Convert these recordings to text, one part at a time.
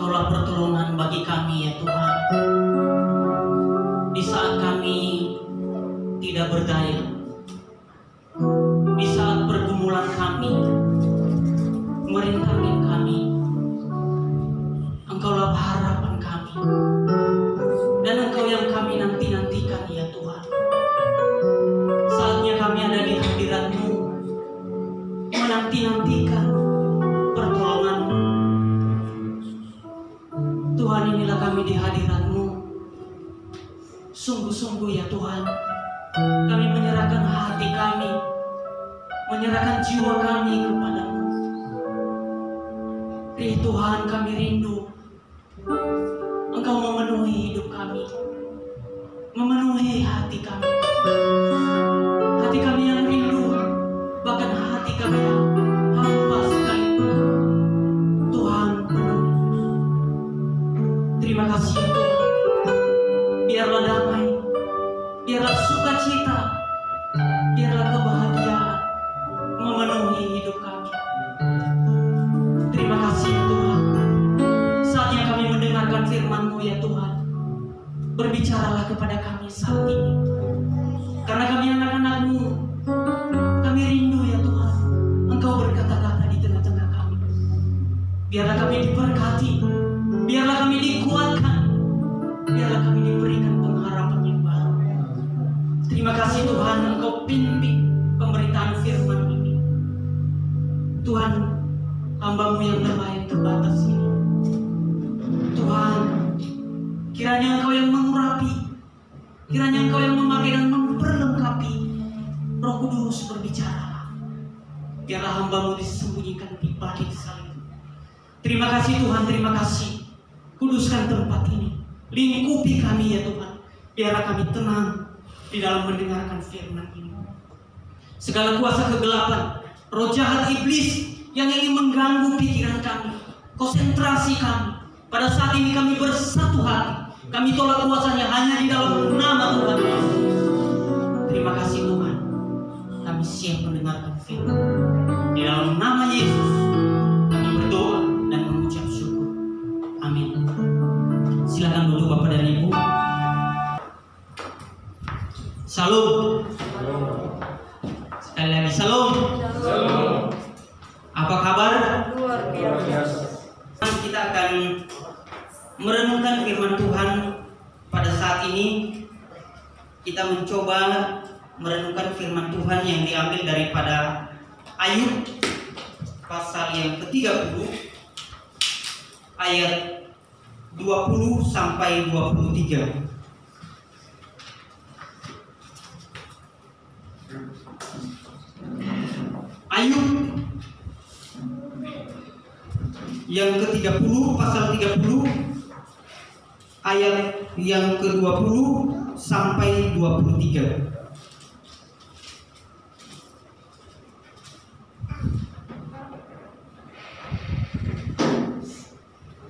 Engkaulah pertolongan bagi kami ya Tuhan. Di saat kami tidak berdaya, di saat pergumulan kami merintangin kami, Engkaulah harapan kami, dan Engkau yang kami nanti-nantikan ya Tuhan. Saatnya kami ada di hadirat-Mu, menanti-nantikan pertolongan-Mu. Tuhan, inilah kami di hadirat-Mu. Sungguh-sungguh ya Tuhan, kami menyerahkan hati kami, menyerahkan jiwa kami kepada-Mu. Tuhan, kami rindu Engkau memenuhi hidup kami, memenuhi hati kami. Hati kami yang rindu, bahkan hati kami yang hampa sekalipun, Tuhan penuhi. Terima kasih ya Tuhan. Biarlah damai, biarlah sukacita, biarlah kebahagiaan memenuhi hidup kami. Terima kasih ya Tuhan. Saatnya kami mendengarkan firman-Mu ya Tuhan. Berbicaralah kepada kami saat ini, karena kami anak-anak-Mu. Kami rindu ya Tuhan, Engkau berkata-kata di tengah-tengah kami. Biarlah kami diberkati, biarlah kami dikuatkan, biarlah kami diberikan pengharapan yang baru. Terima kasih Tuhan, Engkau pimpin pemberitaan firman ini. Tuhan, hamba-Mu yang lemah, yang terbatas ini, Tuhan, kiranya Engkau yang mengurapi, kiranya Engkau yang memakai dan memperlengkapi. Roh Kudus, berbicara. Biarlah hamba-Mu disembunyikan di balik salib. Terima kasih Tuhan, terima kasih. Kuduskan tempat ini, lingkupi kami ya Tuhan. Biarlah kami tenang di dalam mendengarkan firman ini. Segala kuasa kegelapan, roh jahat iblis yang ingin mengganggu pikiran kami, konsentrasi kami, pada saat ini kami bersatu hati. Kami tolak kuasanya hanya di dalam nama Tuhan Yesus. Terima kasih Tuhan. Kami siap mendengarkan firman. Di dalam nama Yesus kami berdoa dan mengucap syukur. Amin. Silakan duduk Bapak dan Ibu. Salam. Sekali lagi salam. Apa kabar? Luar biasa. Kita akan merenungkan firman Tuhan pada saat ini. Kita mencoba merenungkan firman Tuhan yang diambil daripada Ayub pasal yang ke-30 ayat 20 sampai 23. Ayub yang ke-30 pasal 30 ayat yang ke-20 sampai 23.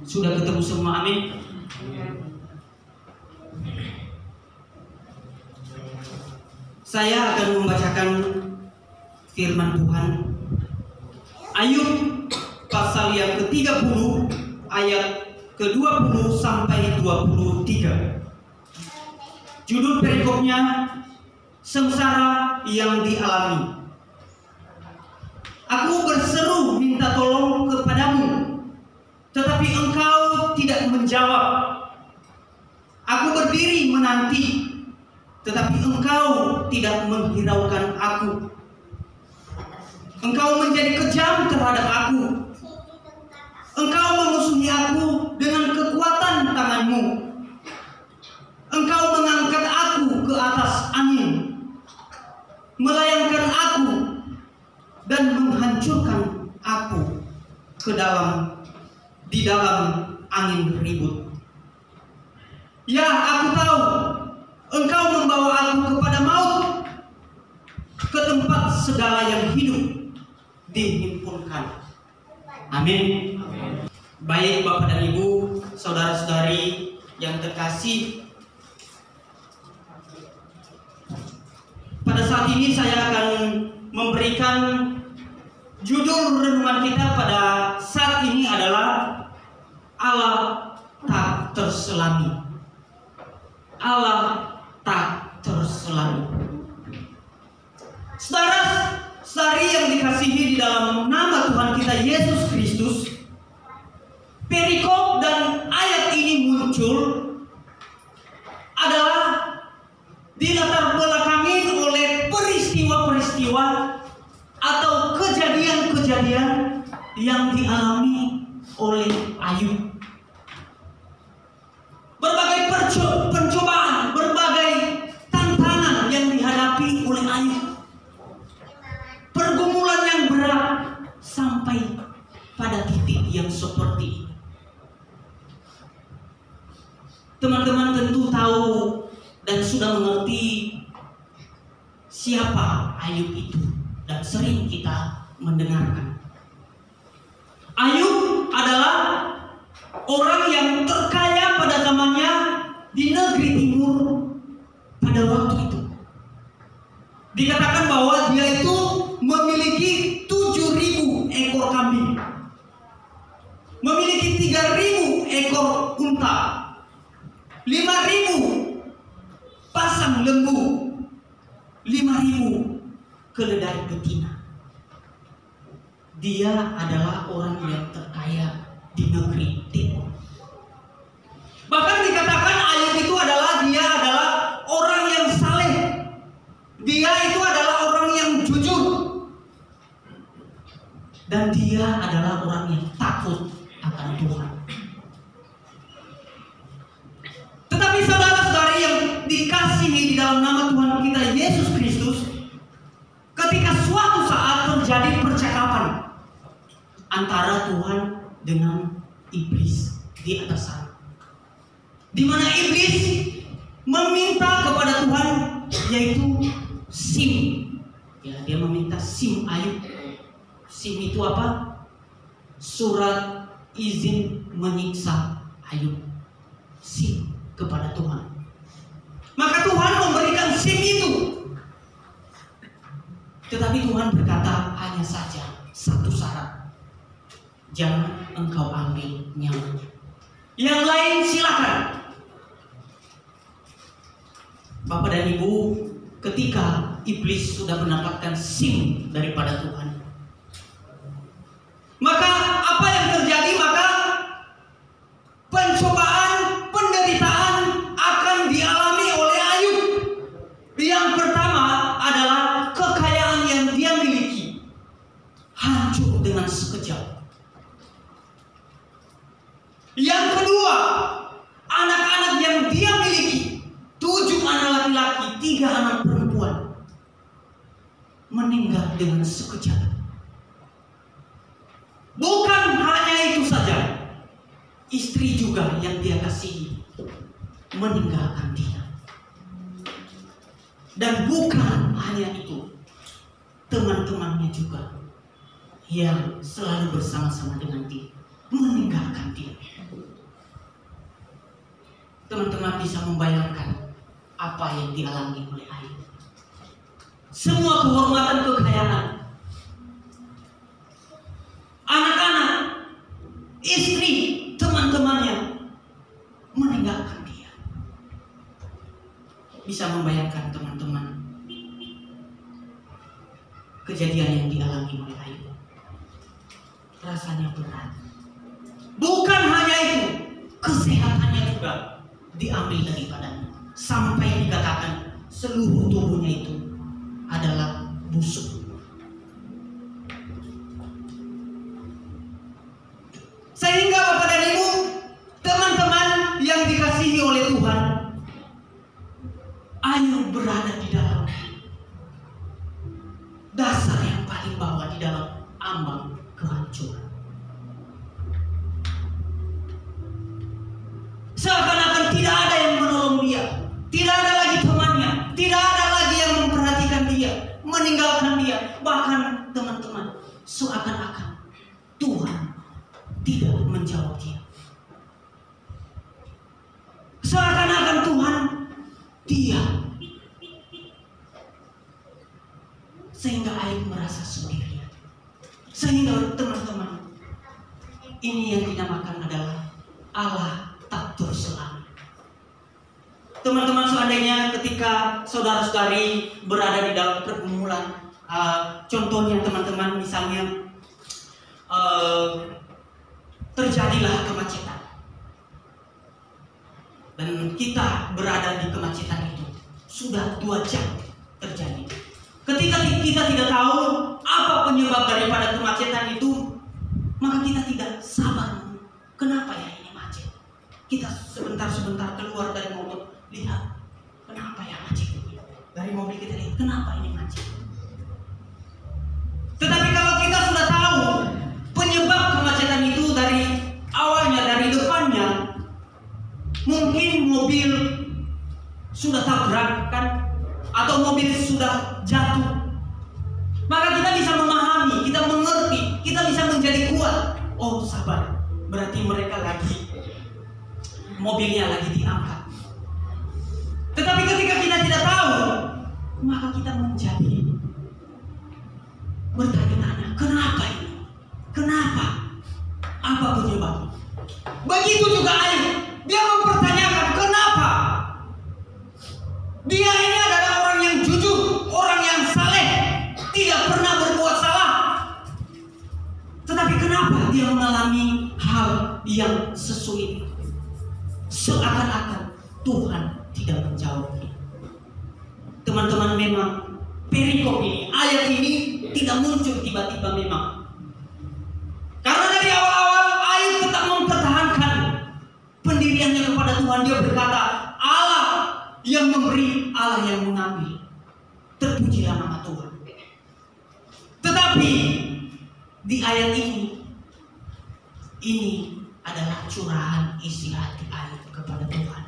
Sudah ketemu semua, amin. Saya akan membacakan firman Tuhan. Ayub pasal yang ke-30 ayat ke-20 sampai 23. Judul perikopnya, sengsara yang dialami. Aku berseru minta tolong kepadamu, tetapi engkau tidak menjawab. Aku berdiri menanti, tetapi engkau tidak menghiraukan aku. Engkau menjadi kejam terhadap aku. Engkau memusuhi aku dengan kekuatan tanganmu. Engkau mengangkat aku ke atas angin, melayangkan aku dan menghancurkan aku di dalam angin ribut. Ya, aku tahu engkau membawa aku kepada maut, ke tempat segala yang hidup dihimpunkan. Amin. Baik Bapak dan Ibu, saudara-saudari yang terkasih, pada saat ini saya akan memberikan judul renungan kita pada saat ini adalah Allah tak terselami. Allah tak terselami. Saudara-saudari yang dikasihi di dalam nama Tuhan kita Yesus Kristus, perikop dan ayat ini muncul adalah dilatar belakangi oleh peristiwa-peristiwa atau kejadian-kejadian yang dialami oleh Ayub. Berbagai pencobaan, berbagai tantangan yang dihadapi oleh Ayub. Pergumulan yang berat sampai pada titik yang seperti ini. Teman-teman tentu tahu dan sudah mengerti siapa Ayub itu, dan sering kita mendengarkan. Ayub adalah orang yang terkaya pada zamannya di negeri timur pada waktu itu. Dikatakan bahwa dia itu memiliki 7.000 ekor kambing, memiliki 3.000 ekor unta, 5.000 pasang lembu, 5.000 keledai betina. Dia adalah orang yang terkaya di negeri timur. Bahkan dikatakan Ayub itu dia adalah orang yang saleh. Dia itu adalah orang yang jujur. Dan dia adalah orang yang takut akan Tuhan. Tetapi saudara-saudari yang dikasihi di dalam nama Tuhan kita Yesus Kristus, ketika suatu saat terjadi percakapan antara Tuhan dengan iblis di atas sana, di mana iblis meminta kepada Tuhan, yaitu SIM. Ya, dia meminta SIM Ayub. SIM itu apa? Surat izin menyiksa Ayub. SIM kepada Tuhan. Maka Tuhan memberikan SIM itu. Tetapi Tuhan berkata hanya saja satu syarat. Jangan engkau ambil nyawanya. Yang lain silakan. Bapak dan Ibu, ketika iblis sudah mendapatkan SIM daripada Tuhan, maka apa yang terjadi? Maka pencobaan, penderitaan akan dialami oleh Ayub. Yang pertama adalah kekayaan yang dia miliki hancur dengan sekejap. Yang kedua, anak-anak yang dia miliki, 7 anak laki-laki, 3 anak perempuan, meninggal dengan sekejap. Bukan hanya itu saja, istri juga yang dia kasihi meninggalkan dia. Dan bukan hanya itu, teman-temannya juga yang selalu bersama-sama dengan dia meninggalkan dia. Teman-teman bisa membayangkan apa yang dialami oleh Ayub. Semua kehormatan, kekayaan, anak-anak, istri, teman-temannya meninggalkan dia. Bisa membayangkan teman-teman kejadian yang dialami oleh Ayub. Rasanya berat. Bukan hanya itu, kesehatannya juga diambil daripadanya, sampai dikatakan seluruh tubuhnya itu adalah busuk. Sehingga Bapak dan Ibu, teman-teman yang dikasihi oleh Tuhan, Ayub berada di dalam dasar yang paling bawah, di dalam ambang kehancuran. Seakan-akan tidak ada yang menolong dia, tidak ada lagi temannya, tidak ada lagi yang memperhatikan dia, meninggalkan dia. Bahkan teman-teman, seakan-akan Tuhan tidak menjawab dia. Seakan-akan Tuhan diam. Sehingga Ayub merasa sendirian. Sehingga teman-teman, ini yang dinamakan adalah Allah tak terselam. Teman-teman, seandainya ketika saudara-saudari berada di dalam pergumulan, contohnya teman-teman misalnya terjadilah kemacetan, dan kita berada di kemacetan itu sudah 2 jam terjadi. Ketika kita tidak tahu apa penyebab daripada kemacetan itu, maka kita tidak sabar. Kenapa ya ini macet? Kita sebentar-sebentar keluar dari mobil, lihat, kenapa ya macet ini? Dari mobil kita lihat, kenapa ini macet? Tetapi kalau kita sudah tahu penyebab kemacetan itu dari awalnya, dari depannya, mungkin mobil sudah tabrakan atau mobil sudah jatuh, maka kita bisa memahami, kita mengerti, kita bisa menjadi kuat. Oh, sabar, berarti mereka mobilnya lagi diangkat. Tetapi ketika kita tidak tahu, maka kita menjadi bertanya-tanya, kenapa ini? Kenapa? Apa penyebabnya? Begitu juga Ayub, dia mempertanyakan kenapa. Dia ini adalah orang yang jujur, orang yang saleh, tidak pernah berbuat salah. Tetapi kenapa dia mengalami hal yang sesuai? Seakan-akan Tuhan tidak menjawabnya. Teman-teman, memang perikop ini, ayat ini tidak muncul tiba-tiba memang. Karena dari awal-awal Ayub tetap mempertahankan pendiriannya kepada Tuhan. Dia berkata, Allah yang memberi, Allah yang mengambil. Terpujilah nama Tuhan. Tetapi di ayat ini adalah curahan isi hati Ayub kepada Tuhan.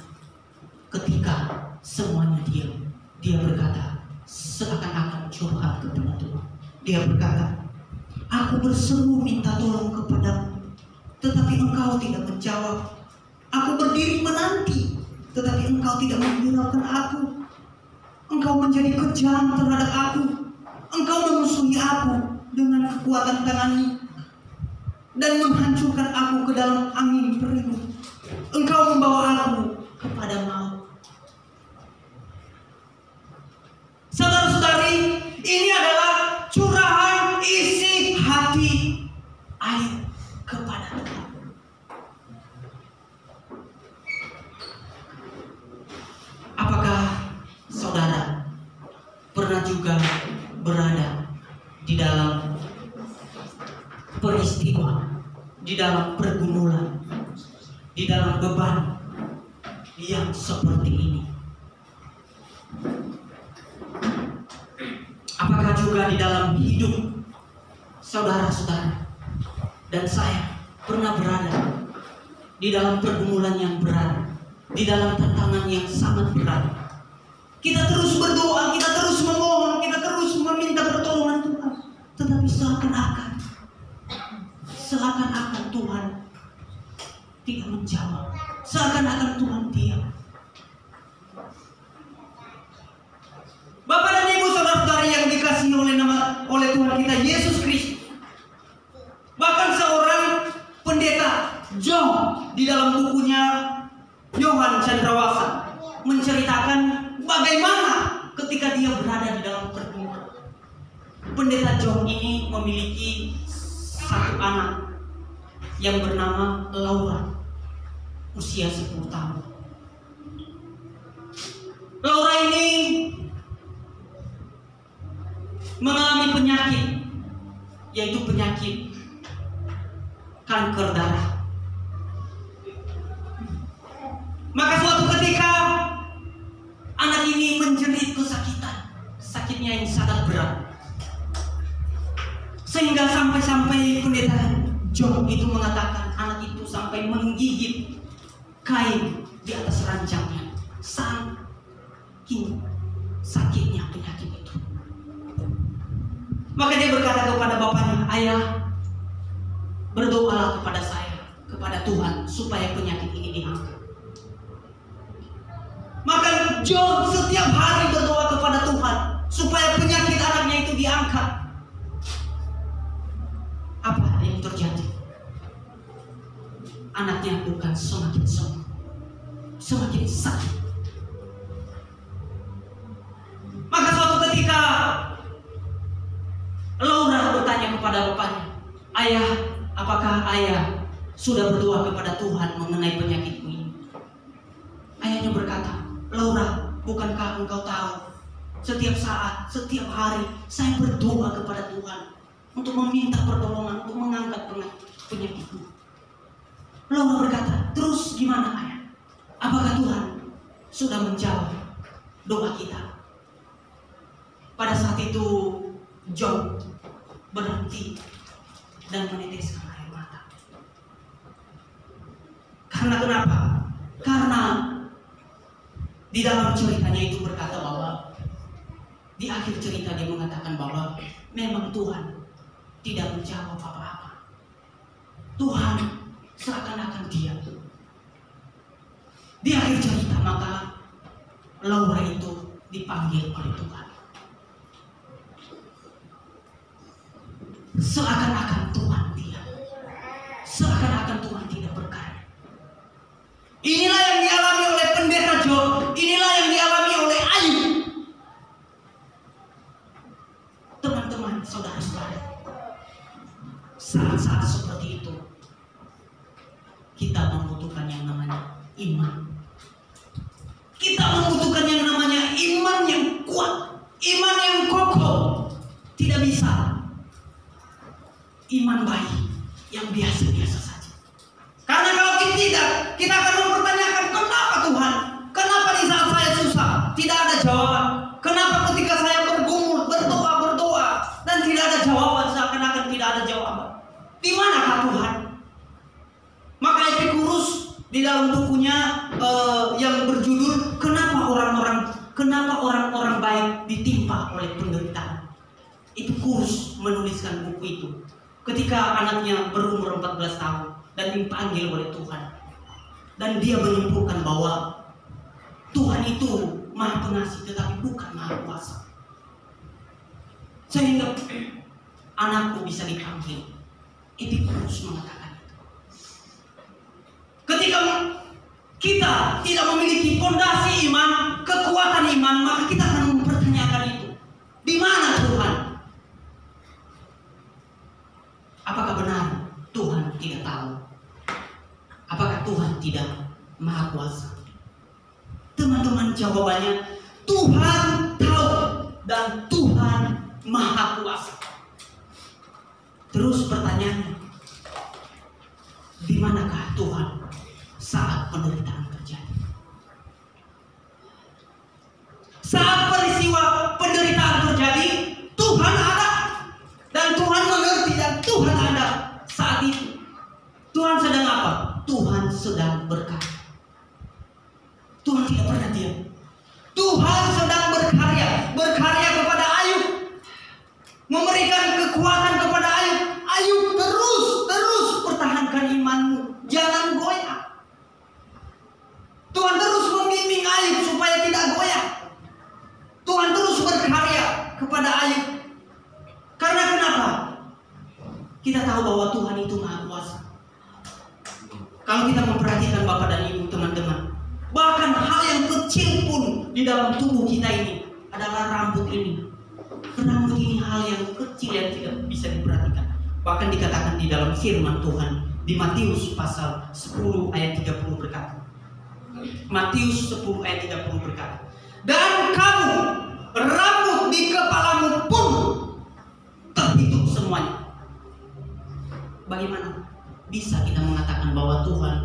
Ketika semuanya diam, dia berkata, seakan-akan curhat kepada Tuhan. Dia berkata, aku berseru minta tolong kepadamu, tetapi engkau tidak menjawab. Aku berdiri menanti, tetapi engkau tidak menghiraukan aku. Engkau menjadi kejam terhadap aku. Engkau memusuhi aku dengan kekuatan tanganmu dan menghancurkan aku ke dalam angin beribu. Engkau membawa aku kepada maut. Saudara-saudari, ini adalah curahan isi hati Ayub kepada Tuhan. Apakah saudara pernah juga berada di dalam peristiwa, di dalam pergumulan, di dalam beban yang seperti ini? Apakah juga di dalam hidup saudara-saudara dan saya pernah berada di dalam pergumulan yang berat, di dalam tantangan yang sangat berat? Kita terus berdoa, kita terus memohon, kita terus meminta pertolongan Tuhan, tetapi seakan-akan Tuhan tidak menjawab, seakan-akan Tuhan diam. Bapak dan Ibu, saudara-saudara yang dikasihi oleh Tuhan kita Yesus Kristus, bahkan seorang pendeta John di dalam bukunya Yohan Chandrawasa menceritakan bagaimana ketika dia berada di dalam pergumulan. Pendeta John ini memiliki satu anak yang bernama Laura, usia 10 tahun. Laura ini mengalami penyakit, yaitu penyakit kanker darah. Maka suatu ketika anak ini menjerit kesakitan, sakitnya yang sangat berat, sehingga sampai pendeta John itu mengatakan anak itu sampai menggigit kain di atas ranjangnya, saking sakitnya penyakit itu. Maka dia berkata kepada bapaknya, ayah, berdoalah kepada saya, kepada Tuhan, supaya penyakit ini diangkat. Maka John setiap hari berdoa kepada Tuhan supaya penyakit anaknya itu diangkat. Apa yang terjadi? anaknya bukan semakin sembuh, semakin sakit. Maka suatu ketika Laura bertanya kepada bapaknya, "Ayah, apakah ayah sudah berdoa kepada Tuhan mengenai penyakitku ini?" Ayahnya berkata, "Laura, bukankah engkau tahu setiap saat, setiap hari saya berdoa kepada Tuhan untuk meminta pertolongan, untuk mengangkat penyakitku." Laura berkata, "Terus gimana ayah? Apakah Tuhan sudah menjawab doa kita?" Pada saat itu Job berhenti dan meneteskan air mata. Karena kenapa? Karena di dalam ceritanya itu berkata bahwa di akhir cerita dia mengatakan bahwa memang Tuhan tidak menjawab apa-apa. Tuhan seakan-akan diam. Di akhir cerita maka Laura itu dipanggil oleh Tuhan. Seakan-akan Tuhan diam, seakan-akan Tuhan tidak berkarya. Inilah yang dialami oleh pendeta Job, inilah yang dialami oleh Ayub. Teman-teman, saudara-saudara, saat-saat seperti itu kita membutuhkan yang namanya iman. Kita membutuhkan yang namanya iman yang kuat, iman yang kokoh. Tidak bisa iman bayi yang biasa-biasa saja. Karena kalau tidak, kita akan mempertanyakan, kenapa Tuhan? Kenapa di saat saya susah tidak ada jawaban? Kenapa ketika saya bergumul, berdoa dan tidak ada jawaban, seakan-akan tidak ada jawaban? Di manakah Tuhan? Maka Epicurus di dalam bukunya yang berjudul Kenapa orang-orang baik ditimpa oleh penderitaan, Epicurus menuliskan buku itu ketika anaknya berumur 14 tahun dan dipanggil oleh Tuhan. Dan dia menyimpulkan bahwa Tuhan itu Maha Pengasih tetapi bukan Maha Kuasa. Sehingga anakku bisa dipanggil. Epicurus mengatakan itu. Ketika kita tidak memiliki fondasi iman, kekuatan iman, maka kita akan mempertanyakan itu. Di mana Tuhan? Apakah benar Tuhan tidak tahu? Apakah Tuhan tidak Maha Kuasa? Teman-teman, jawabannya Tuhan tahu dan Tuhan Maha Kuasa. Terus pertanyaannya, di manakah Tuhan saat penderitaan terjadi? Saat peristiwa penderitaan terjadi, Tuhan ada dan Tuhan mengerti dan Tuhan ada saat itu. Tuhan sedang apa? Tuhan sedang berkarya. Tuhan tidak pernah diam. Tuhan sedang berkarya kepada Ayub, memberikan kekuatan kepada Ayub. Ayub, terus pertahankan imanmu, jangan goyah. Tuhan terus membimbing Ayub supaya tidak goyah. Tuhan terus berkarya kepada Ayub. Karena kenapa? Kita tahu bahwa Tuhan itu Maha Kuasa. Kalau kita memperhatikan Bapak dan Ibu, teman-teman, bahkan hal yang kecil pun di dalam tubuh kita ini adalah rambut ini. Rambut ini hal yang kecil yang tidak bisa diperhatikan. Bahkan dikatakan di dalam firman Tuhan di Matius pasal 10 ayat 30 berkata. Matius 10 ayat 30 berkata, "Dan kamu, rambut di kepalamu pun terhitung semuanya." Bagaimana bisa kita mengatakan bahwa Tuhan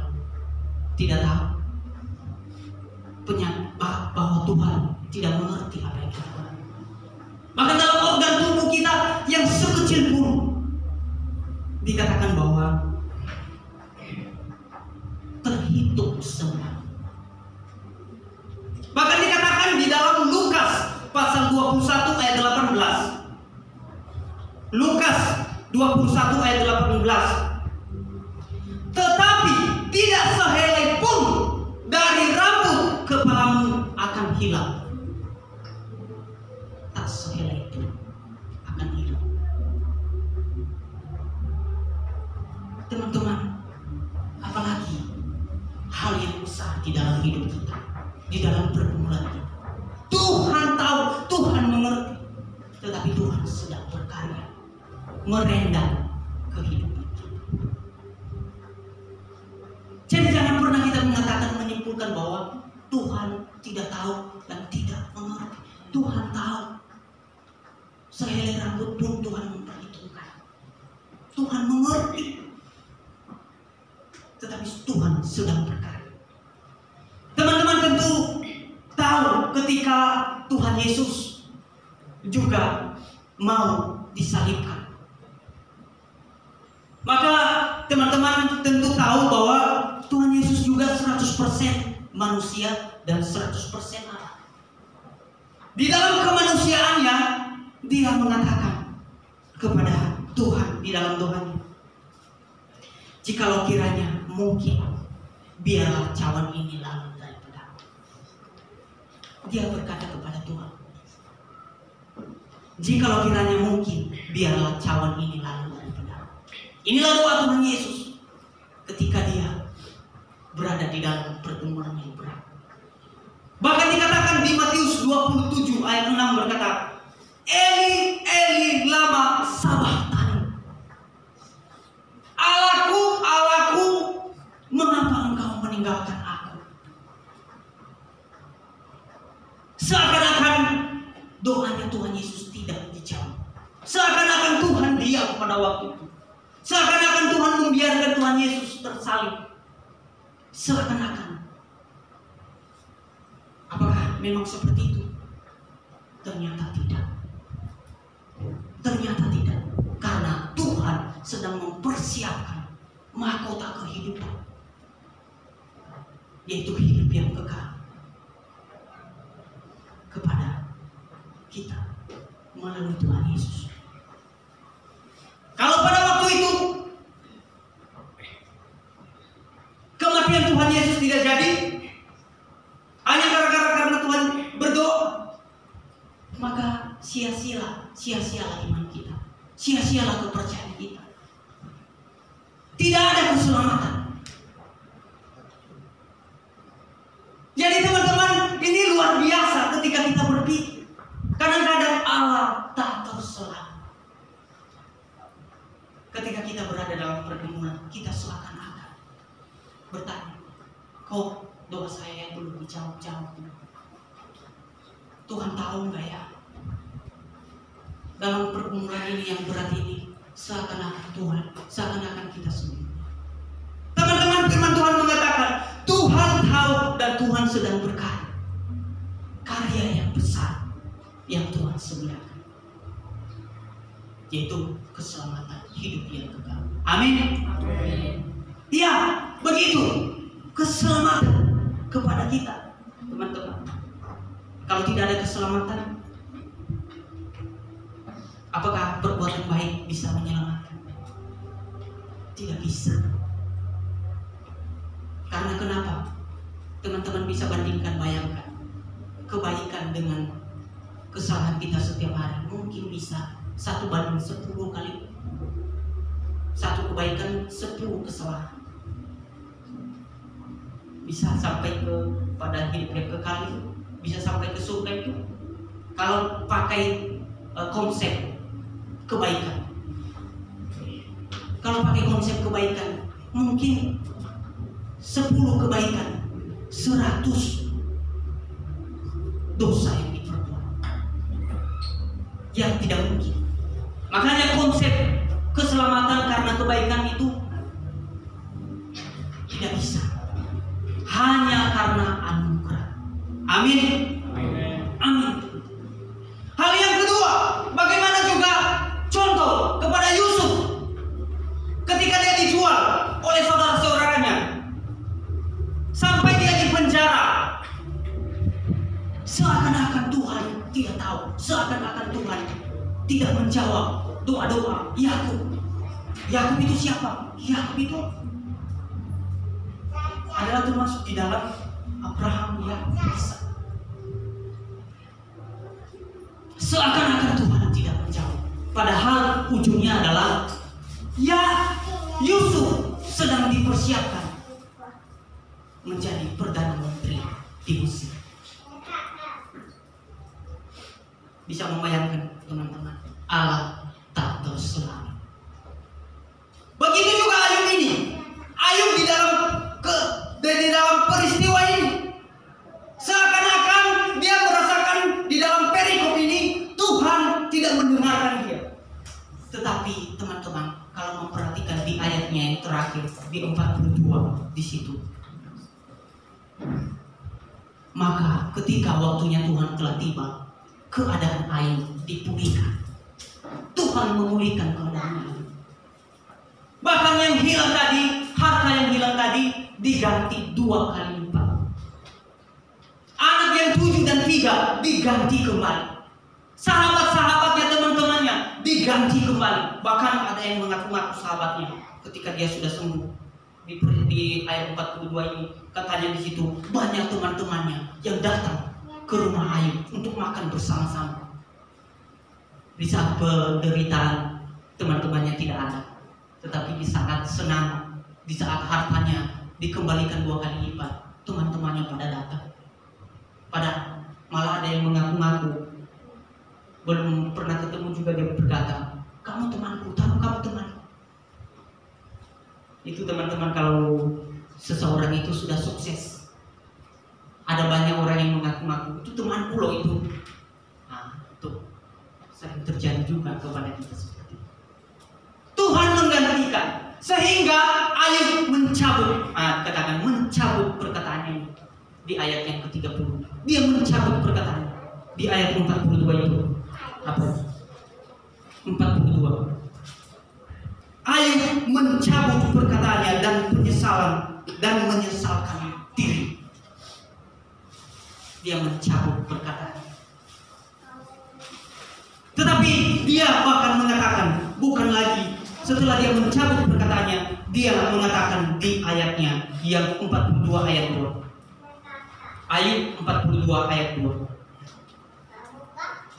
tidak tahu? Bahwa Tuhan tidak mengerti apa yang kita lakukan. Maka dalam organ tubuh kita yang sekecil pun dikatakan bahwa terhitung semua. Bahkan dikatakan di dalam Lukas pasal 21 ayat 18. Lukas 21 ayat 18. "Tetapi tidak sehelai pun dari rambut kepalamu akan hilang." Tak sehelai pun akan hilang. Teman-teman, apalagi di dalam hidup kita, di dalam pergumulan kita. Tuhan tahu, Tuhan mengerti, tetapi Tuhan sedang berkarya merendam kehidupan kita. Jadi jangan pernah kita mengatakan, menyimpulkan bahwa Tuhan tidak tahu dan tidak mengerti. Tuhan tahu. Sehelai rambut pun Tuhan memperhitungkan. Tuhan mengerti. Tetapi Tuhan sedang berkarya. Teman-teman tentu tahu ketika Tuhan Yesus juga mau disalibkan. Maka teman-teman tentu tahu bahwa Tuhan Yesus juga 100% manusia dan 100% Allah. Di dalam kemanusiaannya, dia mengatakan kepada Tuhan di dalam doanya, jikalau kiranya mungkin, biarlah cawan ini lalu daripada aku. Dia berkata kepada Tuhan, jikalau kiranya mungkin, biarlah cawan ini lalu daripada aku. Inilah doa Tuhan Yesus ketika dia berada di dalam pergumulan yang berat. Bahkan dikatakan di Matius 27 ayat 6 berkata, Eli, Eli, lama sabachthani. Allahku, Allahku, mengapa engkau meninggalkan aku? Seakan-akan doanya Tuhan Yesus tidak dijawab. Seakan-akan Tuhan diam pada waktu itu. Seakan-akan Tuhan membiarkan Tuhan Yesus tersalib. Seakan-akan. Apakah memang seperti itu? Ternyata tidak. Ternyata tidak. Karena Tuhan sedang mempersiapkan mahkota kehidupan, yaitu hidup yang kekal kepada kita melalui Tuhan Yesus. Kalau pada waktu itu kematian Tuhan Yesus tidak jadi, hanya karena Tuhan berdoa, maka sia-sialah iman kita, sia-sialah kepercayaan kita. Tidak ada keselamatan. Jadi teman-teman, ini luar biasa ketika kita berpikir. Kadang-kadang Allah tak terselamat. Ketika kita berada dalam pergumulan, kita seakan-akan bertanya, kok doa saya yang belum dijawab-jawab? Tuhan tahu nggak ya? Dalam pergumulan ini yang berat ini, seakan-akan Tuhan, seakan-akan kita sendiri. Teman-teman, firman Tuhan mengatakan, Tuhan tahu dan Tuhan sedang berkarya. Karya yang besar yang Tuhan sediakan, yaitu keselamatan hidup yang kekal. Amin. Ya, begitu keselamatan kepada kita, teman-teman. Kalau tidak ada keselamatan, apakah perbuatan baik bisa menyelamatkan? Tidak bisa. Karena kenapa? Teman-teman bisa bandingkan, bayangkan kebaikan dengan kesalahan kita setiap hari. Mungkin bisa 1:10 kali. Satu kebaikan 10 kesalahan. Bisa sampai pada hidup yang kekal itu, bisa sampai ke surga itu. Kalau pakai konsep kebaikan, kalau pakai konsep kebaikan, mungkin 10 kebaikan, 100 dosa yang diperbuat, yang tidak mungkin. Makanya konsep keselamatan karena kebaikan itu tidak bisa, hanya karena anugerah. Amin. Amin. Hal yang kedua, bagaimana juga contoh kepada Yusuf ketika dia dijual oleh saudara-saudaranya sampai dia di penjara. Seakan-akan Tuhan tidak tahu, seakan-akan Tuhan tidak menjawab doa-doa Yakub. Yakub itu siapa? Yakub itu adalah termasuk di dalam Abraham, Yakub, Ishak. Seakan-akan Tuhan tidak menjawab. Padahal ujungnya adalah ya Yusuf sedang dipersiapkan menjadi Perdana Menteri di Mesir. Bisa membayangkan teman-teman, Allah tak terselami. Begitu juga Ayub ini. Ayub di dalam peristiwa ini, seakan-akan dia merasakan di dalam perikop ini Tuhan tidak mendengarkan dia. Tetapi teman-teman, kalau memperhatikan di ayatnya yang terakhir di 42 di situ, maka ketika waktunya Tuhan telah tiba, keadaan Ayub dipulihkan. Tuhan memulihkan keadaan Ayub. Bahkan yang hilang tadi, harta yang hilang tadi diganti 2 kali lipat. Anak yang 7 dan 3 diganti kembali. Sahabat-sahabatnya, teman-temannya diganti kembali. Bahkan ada yang mengaku-ngaku sahabatnya ketika dia sudah sembuh. Di ayat 42 ini katanya di situ banyak teman-temannya yang datang ke rumah Ayub untuk makan bersama-sama. Di saat penderitaan teman-temannya tidak ada, tetapi di saat senang, di saat hartanya dikembalikan 2 kali lipat, teman-temannya pada datang. Malah ada yang mengaku-ngaku belum pernah ketemu juga, dia berkata, kamu temanku, tahu kamu temanku. Itu teman-teman, kalau seseorang itu sudah sukses, ada banyak orang yang mengaku-ngaku, itu temanku loh itu. Nah, itu sering terjadi juga kepada kita seperti itu. Tuhan menggantikan sehingga Ayub mencabut, katakan mencabut perkataannya ini. Di ayat yang ke-30 dia mencabut perkataannya. Di ayat 42 itu apa? 42 Ayub mencabut perkataannya dan menyesalkan diri. Dia mencabut perkataannya. Tetapi dia bahkan mengatakan, bukan lagi setelah dia mencabut perkataannya, dia mengatakan di ayatnya yang 42 ayat 2. Ayub 42 ayat 2.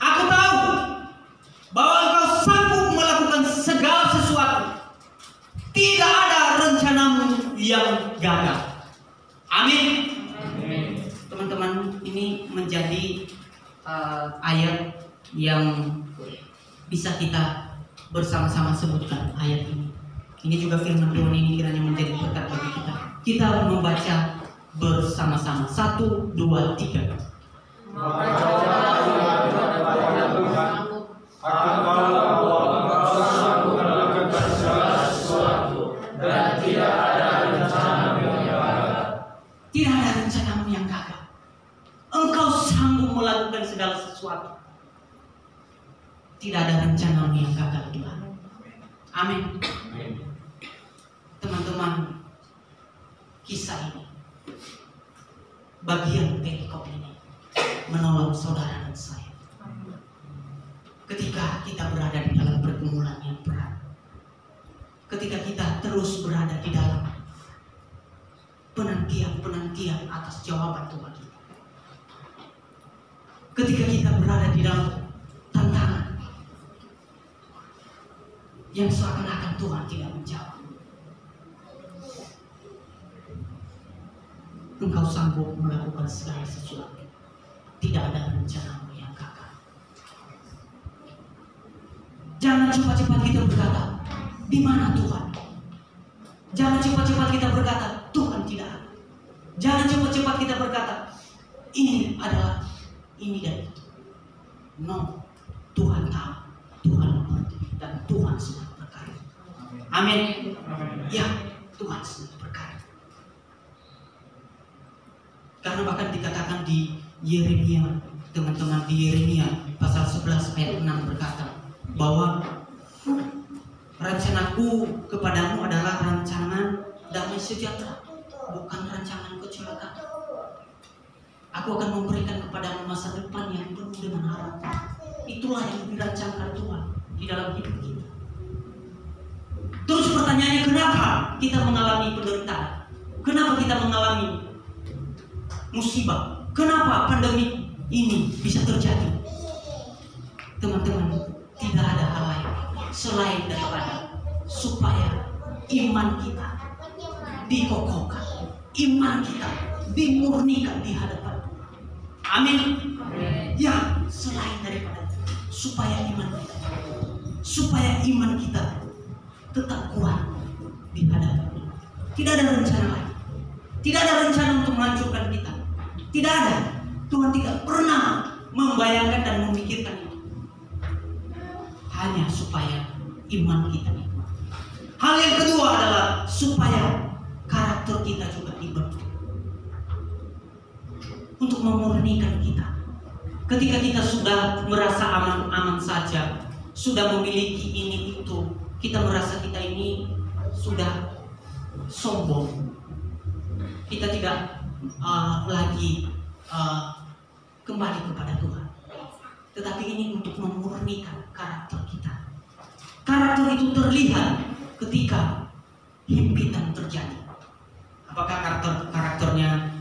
Aku tahu bahwa engkau sanggup melakukan segala sesuatu. Tidak ada rencanamu yang gagal. Amin. Teman-teman, ini menjadi ayat yang bisa kita bersama-sama sebutkan ayat ini. Ini juga firman Tuhan ini kiranya menjadi berkat bagi kita. Kita membaca bersama-sama. 1, 2, 3. Maka jawablah kepada Tuhan, akan bahwa engkau sanggup melakukan segala sesuatu dan tidak ada rencanamu yang gagal. Tidak ada rencanamu yang gagal. Engkau sanggup melakukan segala sesuatu. Tidak ada rencanamu yang gagal, Tuhan. Amin. Teman-teman, kisah ini, bagian perikop ini menolong saudara dan saya. Ketika kita berada di dalam pergumulan yang berat, ketika kita terus berada di dalam penantian atas jawaban Tuhan kita, ketika kita berada di dalam tantangan yang seakan-akan Tuhan tidak menjawab, engkau sanggup melakukan segala sesuatu. Tidak ada rencanamu yang gagal. Jangan cepat-cepat kita berkata, di mana Tuhan? Jangan cepat-cepat kita berkata, Tuhan tidak ada. Jangan cepat-cepat kita berkata, ini adalah ini dan itu. No, Tuhan tahu, Tuhan mengerti, dan Tuhan sedang berkarya. Amin. Ya, Tuhan sedang berkarya. Karena bahkan dikatakan di Yeremia, teman-teman, di Yeremia pasal 11 ayat 6 berkata bahwa rencanaku kepadamu adalah rancangan damai sejahtera, bukan rancangan kecelakaan. Aku akan memberikan kepadamu masa depan yang penuh dengan harapan. Itulah yang dirancangkan Tuhan di dalam hidup kita. Terus pertanyaannya, kenapa kita mengalami penderitaan? Kenapa kita mengalami musibah? Kenapa pandemi ini bisa terjadi? Teman-teman, tidak ada hal lain selain daripada supaya iman kita dikokohkan, iman kita dimurnikan di hadapan Tuhan. Amin. Ya, selain daripada itu, supaya iman kita tetap kuat di hadapan Tuhan. Tidak ada rencana lain. Tidak ada rencana untuk menghancurkan kita. Tidak ada. Tuhan tidak pernah membayangkan dan memikirkan itu. Hanya supaya iman kita. Hal yang kedua adalah supaya karakter kita juga dibentuk. Untuk memurnikan kita. Ketika kita sudah merasa aman-aman saja, sudah memiliki ini itu, kita merasa kita ini sudah sombong. Kita tidak lagi kembali kepada Tuhan. Tetapi ini untuk memurnikan karakter kita. Karakter itu terlihat ketika himpitan terjadi. Apakah karakternya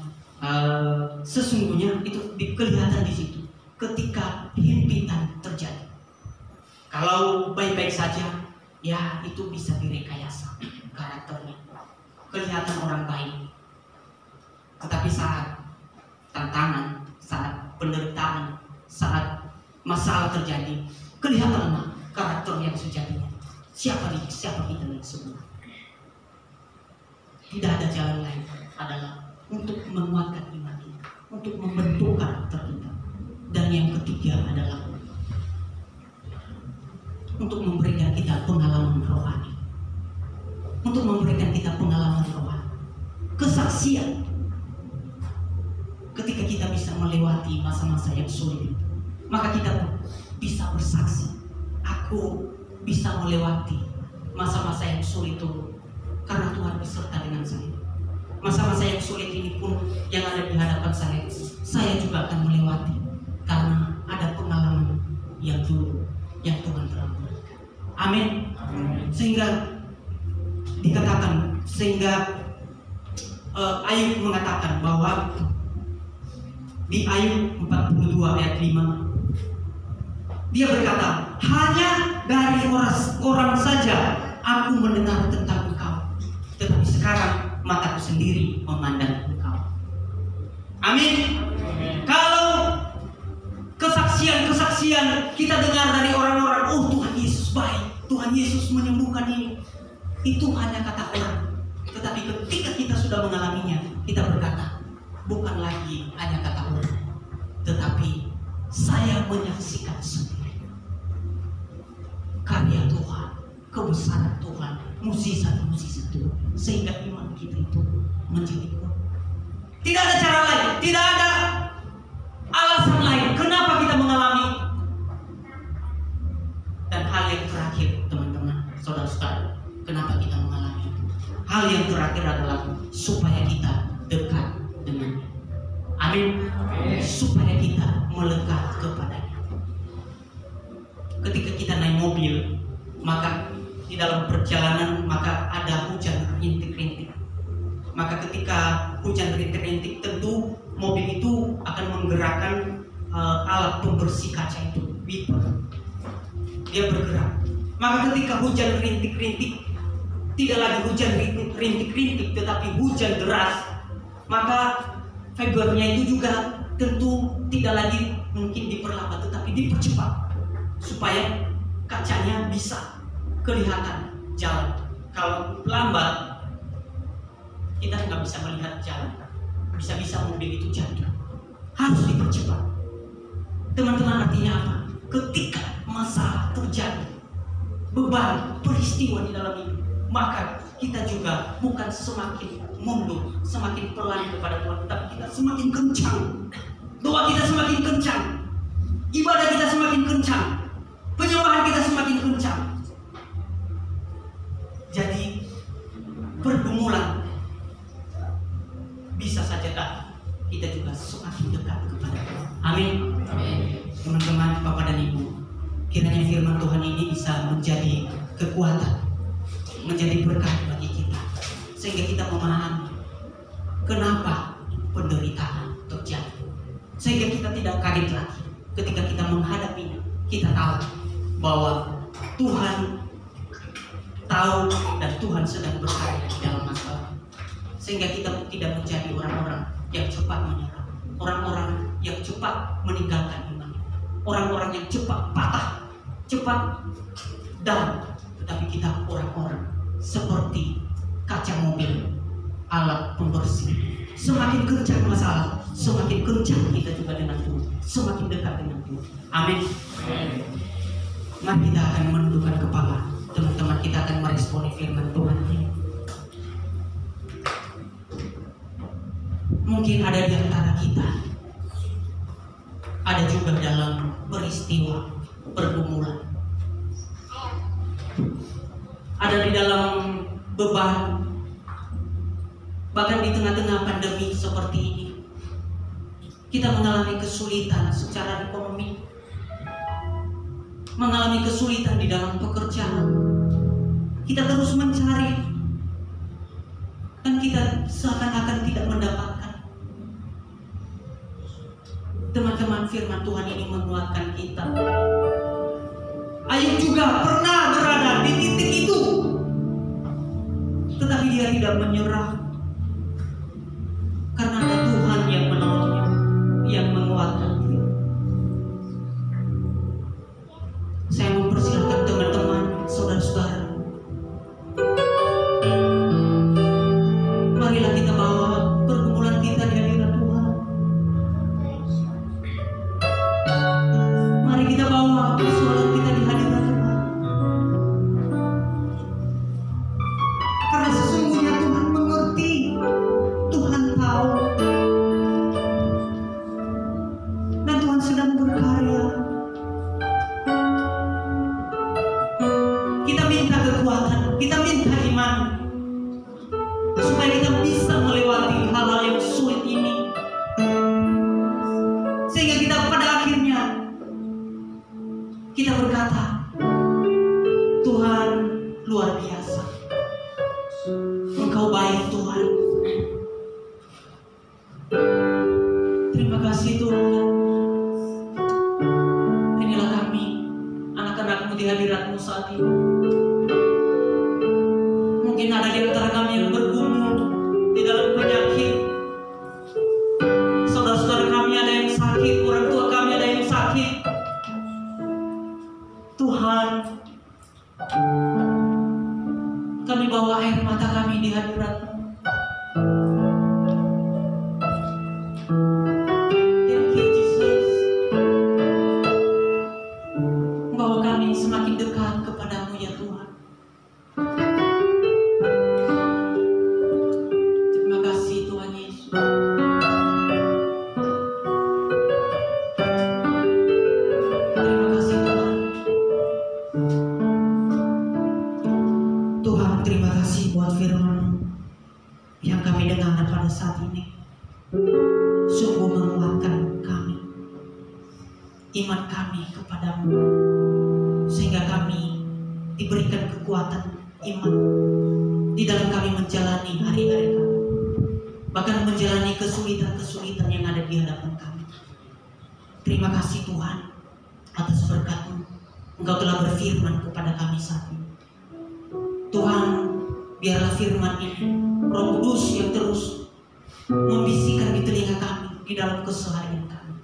sesungguhnya itu kelihatan di situ ketika himpitan terjadi. Kalau baik-baik saja, ya itu bisa direkayasa karakternya. Kelihatan orang baik. Tetapi saat tantangan, saat penderitaan, saat masalah terjadi, kelihatan karakter yang sejatinya. Siapa kita yang sebenarnya? Tidak ada jalan lain adalah untuk menguatkan iman kita, untuk membentuk karakter kita. Dan yang ketiga adalah untuk memberikan kita pengalaman rohani. Untuk memberikan kita pengalaman rohani. Kesaksian. Ketika kita bisa melewati masa-masa yang sulit, maka kita bisa bersaksi. Aku bisa melewati masa-masa yang sulit itu karena Tuhan beserta dengan saya. Masa-masa yang sulit ini pun yang ada di hadapan saya juga akan melewati karena ada pengalaman yang dulu yang Tuhan telah berikan. Amin. Sehingga dikatakan, Ayub mengatakan bahwa di Ayub 42 ayat 5 dia berkata, hanya dari orang saja aku mendengar tentang Engkau, tetapi sekarang mataku sendiri memandang Engkau. Amin. Kalau kesaksian kita dengar dari orang-orang, oh Tuhan Yesus baik, Tuhan Yesus menyembuhkan ini, itu hanya kata orang. Tetapi ketika kita sudah mengalaminya, kita berkata, bukan lagi hanya kata orang, tetapi saya menyaksikan sendiri karya Tuhan, kebesaran Tuhan, mukjizat-mukjizat Tuhan, sehingga iman kita itu menjadi kuat. Tidak ada cara lain, tidak ada alasan lain kenapa kita mengalami. Dan hal yang terakhir, teman-teman, saudara-saudara, kenapa kita mengalami itu? Hal yang terakhir adalah supaya kita dekat dengan. Amin. Supaya kita melekat kepadanya. Ketika kita naik mobil, maka di dalam perjalanan maka ada hujan rintik-rintik. Maka ketika hujan rintik-rintik, tentu mobil itu akan menggerakkan alat pembersih kaca itu, wiper. Dia bergerak. Maka ketika hujan rintik-rintik, tidak lagi hujan rintik-rintik, tetapi hujan deras, maka fibernya itu juga tentu tidak lagi mungkin diperlambat, tetapi dipercepat supaya kacanya bisa kelihatan jalan. Kalau lambat, kita nggak bisa melihat jalan. Bisa-bisa mobil itu jatuh. Harus dipercepat. Teman-teman, artinya apa? Ketika masalah terjadi, beban, peristiwa di dalam hidup, maka kita juga bukan semakin mundur, semakin pelan kepada Tuhan, tapi kita semakin kencang. Doa kita semakin kencang, ibadah kita semakin kencang, penyembahan kita semakin kencang. Jadi pergumulan bisa saja kita juga semakin dekat kepada Tuhan. Amin. Teman-teman, Bapak dan Ibu, kiranya firman Tuhan ini bisa menjadi kekuatan, menjadi berkat bagi kita, sehingga kita memahami kenapa penderitaan terjadi, sehingga kita tidak kaget lagi ketika kita menghadapinya. Kita tahu bahwa Tuhan tahu dan Tuhan sedang berkarya di dalam masalah. sehingga kita tidak menjadi orang-orang yang cepat menyerah, orang-orang yang cepat meninggalkan iman, orang-orang yang cepat patah, cepat down, tetapi kita orang-orang seperti kaca mobil, alat pembersih. Semakin kencang masalah, semakin kencang kita juga dengan Tuhan, semakin dekat dengan Tuhan. Amin. Mari kita akan menundukkan kepala, teman-teman, kita akan meresponi firman Tuhan ini. Mungkin ada di antara kita, ada juga dalam peristiwa pergumulan, ada di dalam beban, bahkan di tengah-tengah pandemi seperti ini, kita mengalami kesulitan secara ekonomi, mengalami kesulitan di dalam pekerjaan. Kita terus mencari dan kita seakan-akan tidak mendapatkan. Teman-teman, firman Tuhan ini menguatkan kita. Ayub juga pernah berada di titik itu, tetapi dia tidak menyerah, karena ada Tuhan yang menolongnya, yang menguatkan dia. Saya mempersilakan teman-teman, saudara-saudara, marilah kita bawa pergumulan kita di hadirat Tuhan. Mari kita bawa persoalan kita di hadirat Tuhan, karena sesungguhnya Tuhan mengerti, Tuhan tahu, dan Tuhan sedang berkarya. Kita minta kekuatan, kita minta iman, supaya kita bisa melewati hal-hal yang sulit ini, sehingga kita pada akhirnya kita berkata, Tuhan luar biasa, Engkau baik Tuhan. Terima kasih Tuhan. Inilah kami, anak-anak-Mu di hadirat-Mu saat ini. Mungkin ada di antara kami yang bergumul di dalam penyakit. Saudara-saudara kami ada yang sakit, orang tua kami ada yang sakit. Tuhan, kami bawa air mata kami di hadirat-Mu. Thank you Jesus. Bawa kami semakin dekat kepadamu ya Tuhan. Terima kasih Tuhan Yesus. Terima kasih Tuhan. Tuhan, terima kasih buat firman yang kami dengar pada saat ini. Sungguh menguatkan kami, iman kami kepadamu, sehingga kami diberikan kekuatan iman di dalam kami menjalani hari-hari kami, bahkan menjalani kesulitan-kesulitan yang ada di hadapan kami. Terima kasih Tuhan atas berkat-Mu. Engkau telah berfirman kepada kami saat ini. Tuhan, biarlah firman ini, Roh Kudus yang terus membisikkan di telinga kami di dalam keseharian kami,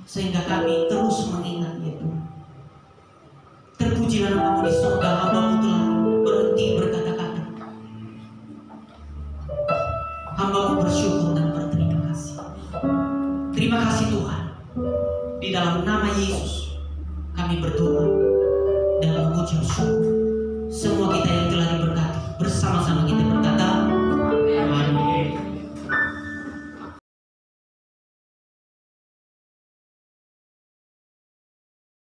sehingga kami terus mengingat ya Tuhan. Terpujilah nama-Mu di surga, hamba-Mu telah berhenti berkata-kata. Hamba-Mu bersyukur dan berterima kasih. Terima kasih Tuhan. Di dalam nama Yesus kami berdoa dan mengucap syukur. Semua kita yang telah diberkati bersama-sama